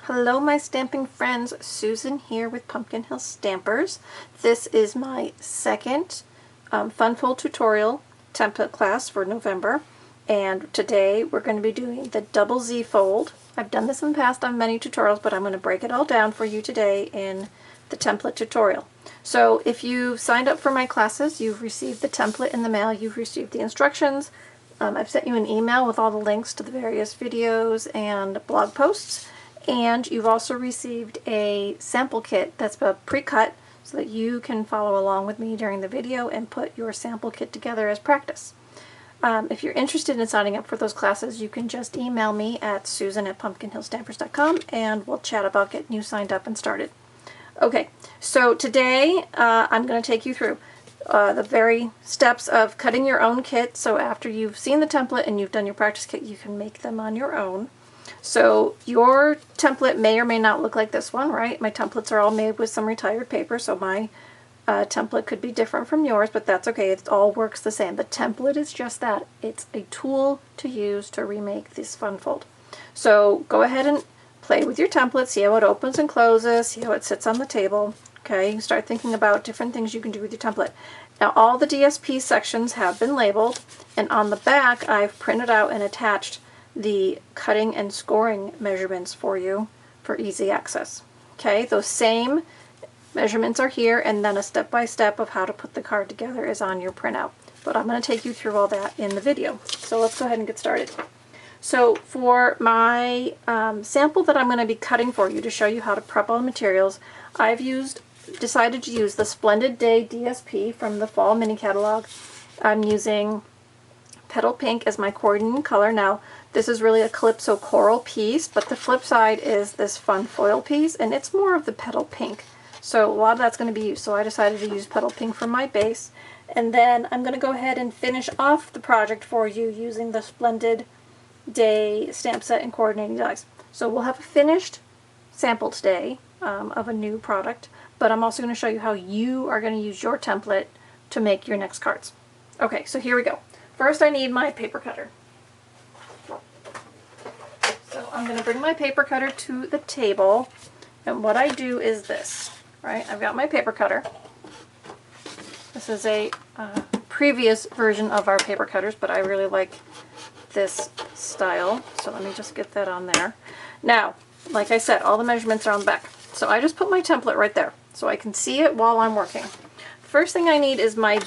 Hello my stamping friends, Susan here with Pumpkin Hill Stampers. This is my second Fun Fold tutorial template class for November, and today we're going to be doing the double Z fold. I've done this in the past on many tutorials, but I'm going to break it all down for you today in the template tutorial. So if you signed up for my classes, you've received the template in the mail, you've received the instructions. I've sent you an email with all the links to the various videos and blog posts. And you've also received a sample kit that's pre-cut so that you can follow along with me during the video and put your sample kit together as practice. If you're interested in signing up for those classes, you can just email me at susan@pumpkinhillstampers.com and we'll chat about getting you signed up and started. Okay, so today I'm going to take you through the very steps of cutting your own kit. So after you've seen the template and you've done your practice kit, you can make them on your own. So your template may or may not look like this one, right? My templates are all made with some retired paper, so my template could be different from yours, but that's okay. It all works the same. The template is just that. It's a tool to use to remake this fun fold. So go ahead and play with your template, see how it opens and closes, see how it sits on the table. Okay, you can start thinking about different things you can do with your template. Now all the DSP sections have been labeled, and on the back I've printed out and attached the cutting and scoring measurements for you for easy access. Okay, those same measurements are here, and then a step-by-step of how to put the card together is on your printout. But I'm going to take you through all that in the video. So let's go ahead and get started. So for my sample that I'm going to be cutting for you to show you how to prep all the materials, I've decided to use the Splendid Day DSP from the Fall Mini Catalog. I'm using Petal Pink as my coordinating color. Now, this is really a Calypso Coral piece, but the flip side is this fun foil piece, and it's more of the Petal Pink. So a lot of that's going to be used. So I decided to use Petal Pink for my base. And then I'm going to go ahead and finish off the project for you using the Splendid Day stamp set and coordinating dies. So we'll have a finished sample today of a new product, but I'm also going to show you how you are going to use your template to make your next cards. Okay, so here we go. First I need my paper cutter. So I'm going to bring my paper cutter to the table, and what I do is this, right? I've got my paper cutter. This is a previous version of our paper cutters, but I really like this style, so let me just get that on there. Now, like I said, all the measurements are on the back. So I just put my template right there so I can see it while I'm working. First thing I need is my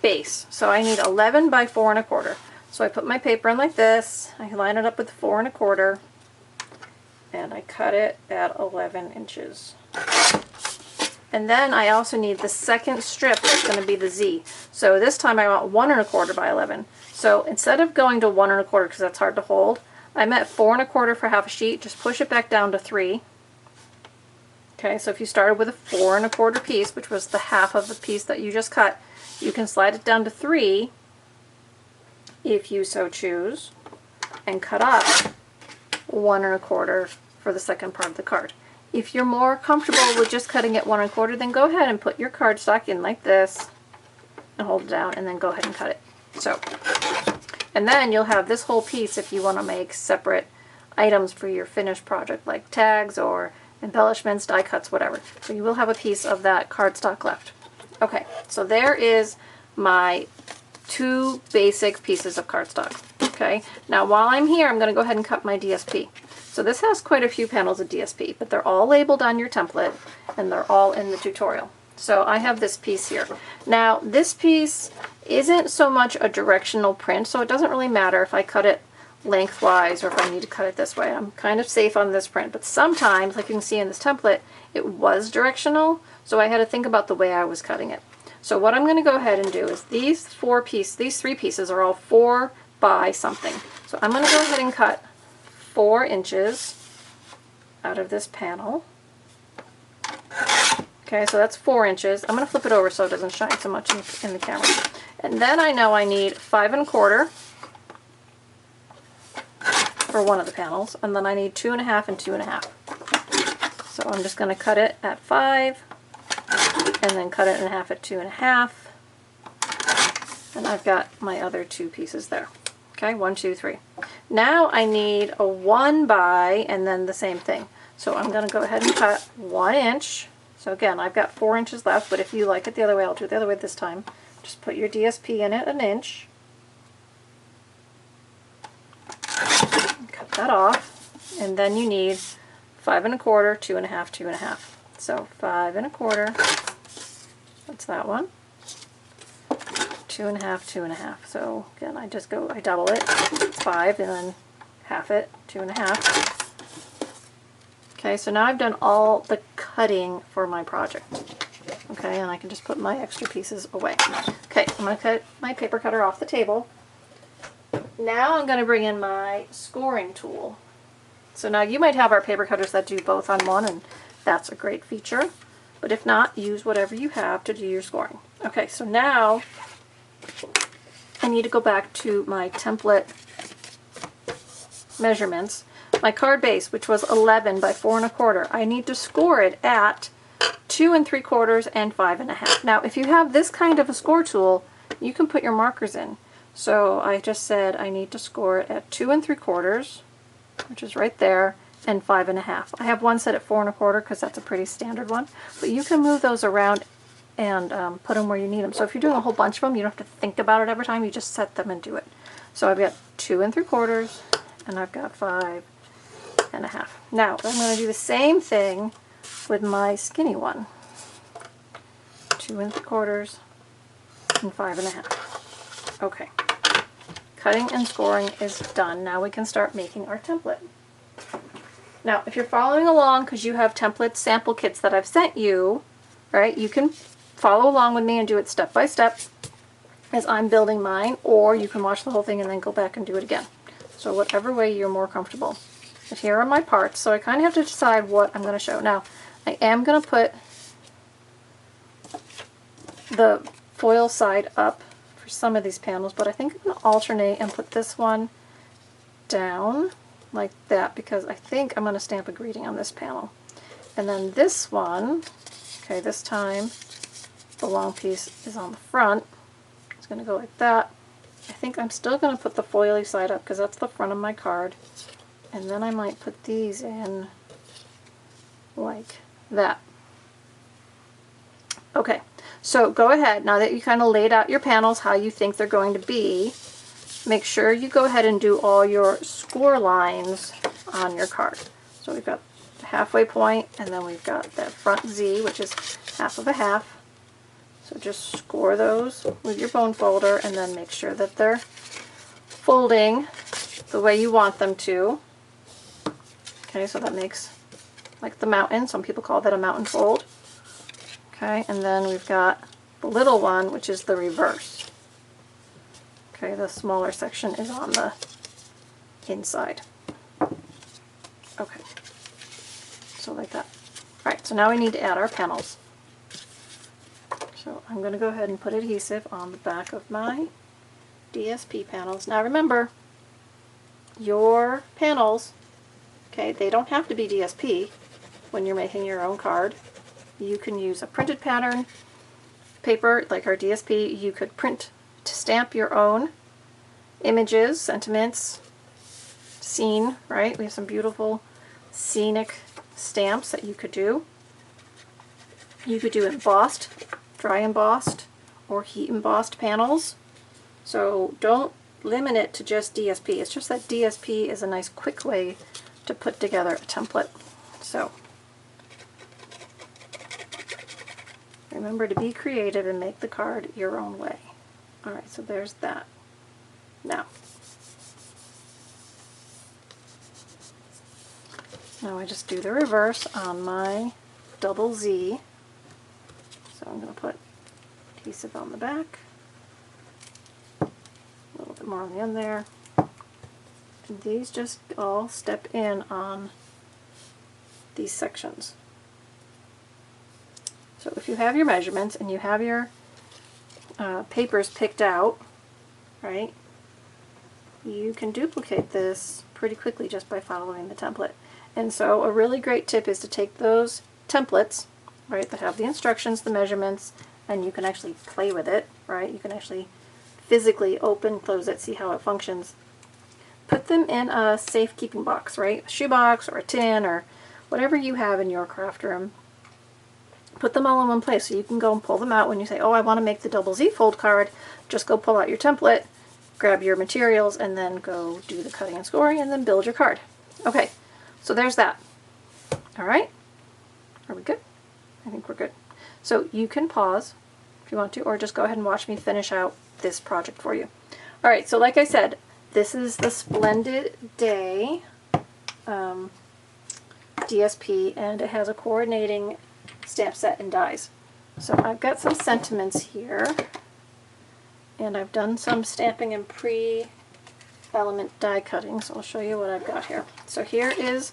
base. So I need 11 by 4 1/4. So I put my paper in like this, I line it up with 4 1/4, and I cut it at 11 inches. And then I also need the second strip that's going to be the Z. So this time I want 1 1/4 by 11. So instead of going to 1 1/4 because that's hard to hold, I'm at 4 1/4 for half a sheet. Just push it back down to 3. Okay, so if you started with a 4 1/4 piece, which was the half of the piece that you just cut, you can slide it down to 3 if you so choose, and cut off 1 1/4 for the second part of the card. If you're more comfortable with just cutting it 1 1/4, then go ahead and put your cardstock in like this and hold it down, and then go ahead and cut it. So, and then you'll have this whole piece if you want to make separate items for your finished project, like tags or embellishments, die cuts, whatever. So you will have a piece of that cardstock left. Okay, so there is my 2 basic pieces of cardstock. Okay, now while I'm here, I'm going to go ahead and cut my DSP. So this has quite a few panels of DSP, but they're all labeled on your template, and they're all in the tutorial. So I have this piece here. Now this piece isn't so much a directional print, so it doesn't really matter if I cut it lengthwise or if I need to cut it this way. I'm kind of safe on this print, but sometimes, like you can see in this template, it was directional, so I had to think about the way I was cutting it. So what I'm going to go ahead and do is these 3 pieces are all 4 by something. So I'm going to go ahead and cut 4 inches out of this panel. Okay, so that's 4 inches. I'm going to flip it over so it doesn't shine so much in the camera. And then I know I need 5 1/4 for one of the panels, and then I need 2 1/2 and 2 1/2. So I'm just going to cut it at 5, and then cut it in half at 2 1/2, and I've got my other 2 pieces there. Okay, 1, 2, 3. Now I need a 1 by, and then the same thing. So I'm going to go ahead and cut 1 inch. So again, I've got 4 inches left, but if you like it the other way, I'll do it the other way this time. Just put your DSP in it 1 inch. Cut that off. And then you need 5 1/4, 2 1/2, 2 1/2. So 5 1/4, that's that one. 2 1/2, 2 1/2. So again, I double it. It's 5 and then half it, 2 1/2. Okay, so now I've done all the cutting for my project. Okay, and I can just put my extra pieces away. Okay, I'm going to cut my paper cutter off the table. Now I'm going to bring in my scoring tool. So now you might have our paper cutters that do both on one, and that's a great feature. But if not, use whatever you have to do your scoring. Okay, so now I need to go back to my template measurements. My card base, which was 11 by 4 1/4, I need to score it at 2 3/4 and 5 1/2. Now, if you have this kind of a score tool, you can put your markers in. So I just said I need to score it at 2 3/4, which is right there, and 5 1/2. I have one set at 4 1/4 because that's a pretty standard one, but you can move those around and put them where you need them. So if you're doing a whole bunch of them, you don't have to think about it every time, you just set them and do it. So I've got 2 3/4, and I've got 5 1/2. Now I'm going to do the same thing with my skinny one. 2 3/4 and 5 1/2. Okay. Cutting and scoring is done. Now we can start making our template. Now, if you're following along because you have template sample kits that I've sent you, right, you can follow along with me and do it step by step as I'm building mine, or you can watch the whole thing and then go back and do it again. So whatever way you're more comfortable. But here are my parts, so I kind of have to decide what I'm going to show. Now, I am going to put the foil side up for some of these panels, but I think I'm going to alternate and put this one down like that, because I think I'm going to stamp a greeting on this panel. And then this one, okay, this time the long piece is on the front. It's going to go like that. I think I'm still going to put the foily side up because that's the front of my card. And then I might put these in like that. Okay, so go ahead, now that you kind of laid out your panels how you think they're going to be, make sure you go ahead and do all your score lines on your card. So we've got the halfway point, and then we've got that front Z, which is 1/2 of a half. So just score those with your bone folder, and then make sure that they're folding the way you want them to. Okay, so that makes like the mountain. Some people call that a mountain fold. Okay, and then we've got the little one, which is the reverse. Okay, the smaller section is on the inside. Okay, so like that. Alright, so now we need to add our panels. So I'm going to go ahead and put adhesive on the back of my DSP panels. Now remember, your panels, okay, they don't have to be DSP when you're making your own card. You can use a printed pattern paper like our DSP. You could print to stamp your own images, sentiments, scene, right? We have some beautiful scenic stamps that you could do. You could do embossed, dry embossed, or heat embossed panels. So don't limit it to just DSP. It's just that DSP is a nice quick way to put together a template. So remember to be creative and make the card your own way. Alright, so there's that. Now I just do the reverse on my double Z. So I'm going to put adhesive on the back, a little bit more on the end there. And these just all step in on these sections. So if you have your measurements and you have your papers picked out, right, you can duplicate this pretty quickly just by following the template. And so a really great tip is to take those templates, right, that have the instructions, the measurements, and you can actually play with it, right? You can actually physically open, close it, see how it functions. Put them in a safekeeping box, right? A shoebox or a tin or whatever you have in your craft room. Put them all in one place so you can go and pull them out when you say, oh, I want to make the double Z fold card. Just go pull out your template, grab your materials, and then go do the cutting and scoring, and then build your card. Okay, so there's that. All right, are we good? I think we're good. So you can pause if you want to, or just go ahead and watch me finish out this project for you. All right, so like I said, this is the Splendid Day DSP, and it has a coordinating stamp set and dies. So I've got some sentiments here, and I've done some stamping and pre-element die cutting, so I'll show you what I've got here. So here is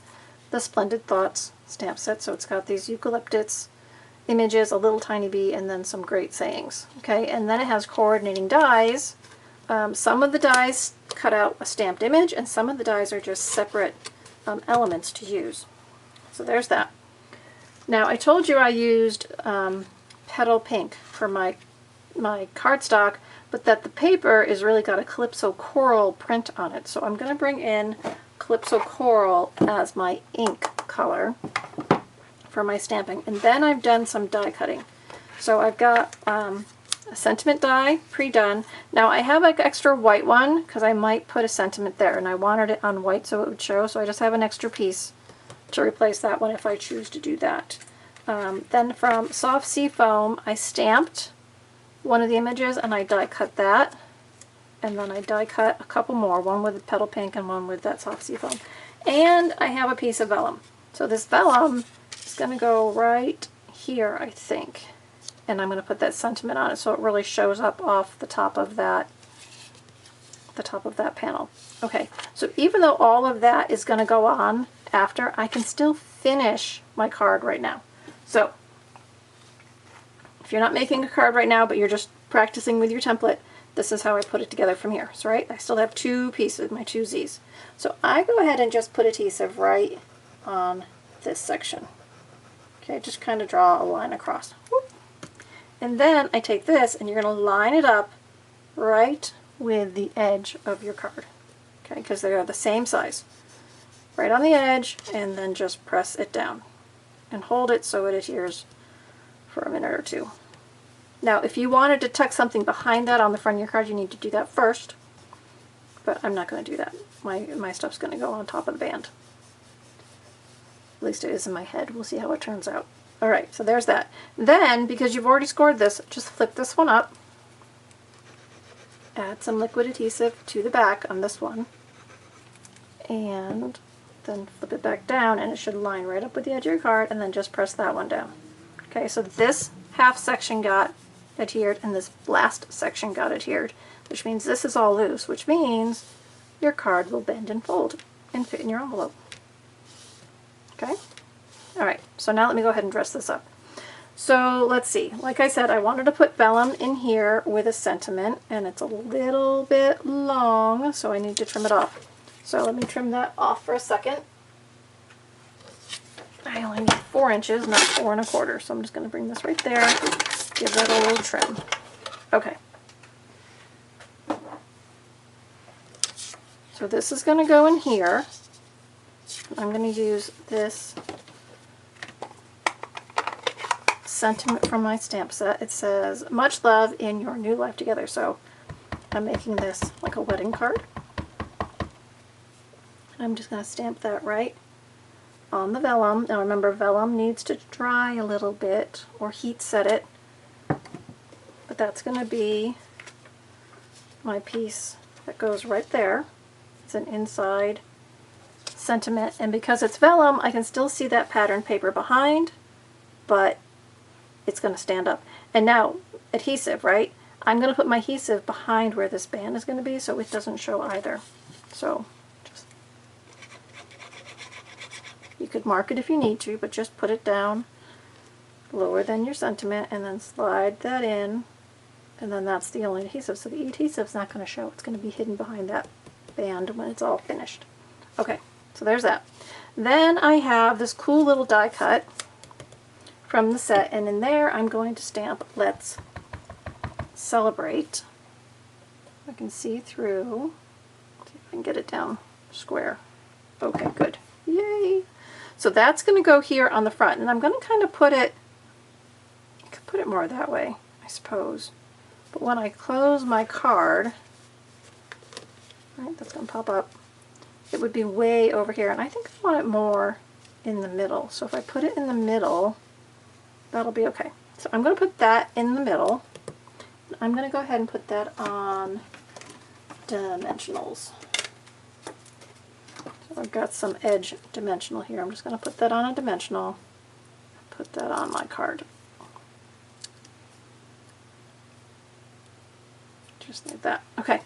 the Splendid Thoughts stamp set. So it's got these eucalyptus images, a little tiny bee, and then some great sayings. Okay, and then it has coordinating dies. Some of the dies cut out a stamped image, and some of the dies are just separate elements to use. So there's that. Now I told you I used petal pink for my cardstock, but that the paper is really got a Calypso Coral print on it. So I'm going to bring in Calypso Coral as my ink color for my stamping. And then I've done some die cutting. So I've got a sentiment die pre-done. Now I have an extra white one because I might put a sentiment there, and I wanted it on white so it would show, so I just have an extra piece to replace that one if I choose to do that. Then from Soft Sea Foam, I stamped one of the images and I die cut that, and then I die cut a couple more, one with the petal pink and one with that Soft Sea Foam. And I have a piece of vellum. So this vellum is going to go right here, I think. And I'm going to put that sentiment on it so it really shows up off the top of that panel. Okay, so even though all of that is going to go on after, I can still finish my card right now. So if you're not making a card right now, but you're just practicing with your template, this is how I put it together from here. So right, I still have two pieces, my two Z's. So I go ahead and just put adhesive right on this section. Okay, just kind of draw a line across. Whoop. And then I take this and you're going to line it up right with the edge of your card. Okay, because they are the same size. Right on the edge, and then just press it down. And hold it so it adheres for a minute or two. Now, if you wanted to tuck something behind that on the front of your card, you need to do that first. But I'm not going to do that. My stuff's going to go on top of the band. At least it is in my head. We'll see how it turns out. Alright, so there's that. Then, because you've already scored this, just flip this one up. Add some liquid adhesive to the back on this one. And then flip it back down, and it should line right up with the edge of your card, and then just press that one down. Okay, so this half section got adhered, and this last section got adhered, which means this is all loose, which means your card will bend and fold and fit in your envelope. Okay? Alright, so now let me go ahead and dress this up. So let's see, like I said, I wanted to put vellum in here with a sentiment, and it's a little bit long, so I need to trim it off. So let me trim that off for a second. I only need 4 inches, not 4 1/4, so I'm just going to bring this right there, give that a little trim. Okay. So this is going to go in here. I'm going to use this sentiment from my stamp set. It says, "Much love in your new life together." So I'm making this like a wedding card. I'm just going to stamp that right on the vellum. Now remember, vellum needs to dry a little bit or heat set it. But that's going to be my piece that goes right there. It's an inside sentiment, and because it's vellum, I can still see that pattern paper behind, but it's going to stand up. And now, adhesive, right? I'm going to put my adhesive behind where this band is going to be so it doesn't show either. So just, you could mark it if you need to, but just put it down lower than your sentiment and then slide that in, and then that's the only adhesive. So the adhesive's not going to show. It's going to be hidden behind that band when it's all finished. Okay, so there's that. Then I have this cool little die cut from the set, and in there I'm going to stamp "Let's Celebrate." I can see through. See if I can get it down square. Okay, good. Yay! So that's going to go here on the front, and I'm going to kind of put it, I could put it more that way, I suppose. But when I close my card, right, that's going to pop up, it would be way over here, and I think I want it more in the middle. So if I put it in the middle, that'll be okay. So I'm going to put that in the middle. I'm going to go ahead and put that on dimensionals. So I've got some edge dimensional here. I'm just going to put that on a dimensional, put that on my card. Just like that. Okay.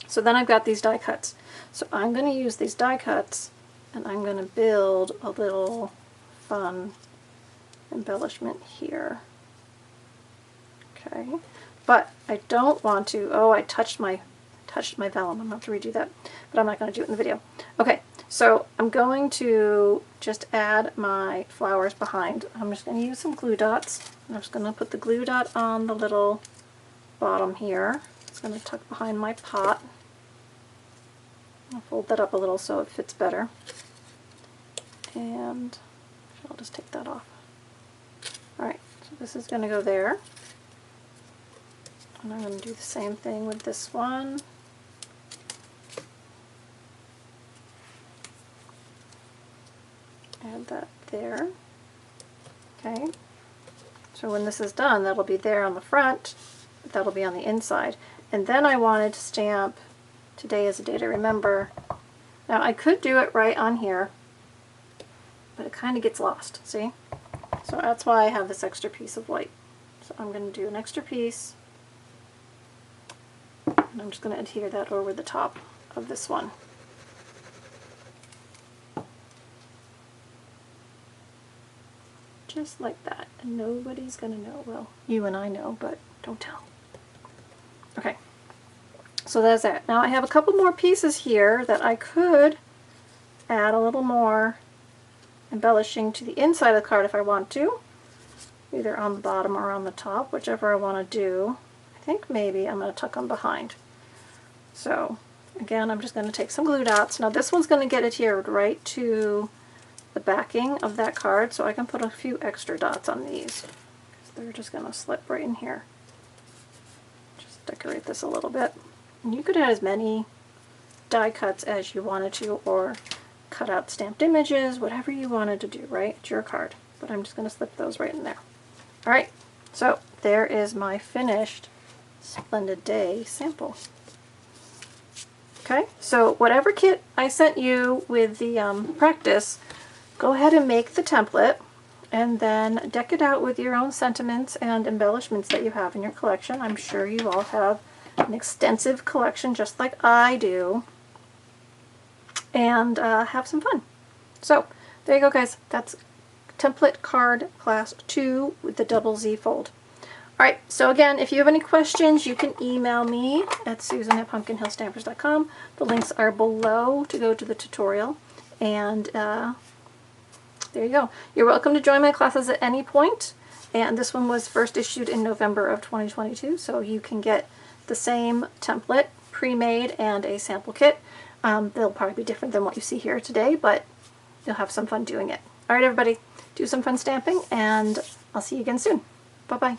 So then I've got these die cuts. So I'm going to use these die cuts and I'm going to build a little fun embellishment here. Okay. But I don't want to, oh, I touched my vellum. I'm going to have to redo that, but I'm not going to do it in the video. Okay, so I'm going to just add my flowers behind. I'm just going to use some glue dots. I'm just going to put the glue dot on the little bottom here. It's going to tuck behind my pot. I'll fold that up a little so it fits better. And I'll just take that off. Alright, so this is going to go there. And I'm going to do the same thing with this one. Add that there. Okay. So when this is done, that'll be there on the front, but that'll be on the inside. And then I wanted to stamp "Today is a Day to Remember." Now I could do it right on here, but it kind of gets lost, see? So that's why I have this extra piece of white. So I'm going to do an extra piece, and I'm just going to adhere that over the top of this one. Just like that, and nobody's going to know. Well, you and I know, but don't tell. Okay, so that's that. Now I have a couple more pieces here that I could add a little more embellishing to the inside of the card if I want to, either on the bottom or on the top, whichever I want to do. I think maybe I'm going to tuck them behind. So again, I'm just going to take some glue dots. Now this one's going to get adhered right to the backing of that card, so I can put a few extra dots on these, because they're just going to slip right in here. Just decorate this a little bit. And you could add as many die cuts as you wanted to, or cut out stamped images, whatever you wanted to do, right? It's your card. But I'm just going to slip those right in there. Alright, so there is my finished Splendid Day sample. Okay, so whatever kit I sent you with the practice, go ahead and make the template and then deck it out with your own sentiments and embellishments that you have in your collection. I'm sure you all have an extensive collection just like I do. And have some fun. So there you go, guys. That's template card class 2 with the double Z fold. Alright, so again, if you have any questions, you can email me at susan@pumpkinhillstampers.com. The links are below to go to the tutorial. And there you go. You're welcome to join my classes at any point. And this one was first issued in November of 2022, so you can get the same template, pre-made, and a sample kit. They'll probably be different than what you see here today, but you'll have some fun doing it. Alright everybody, do some fun stamping, and I'll see you again soon. Bye-bye.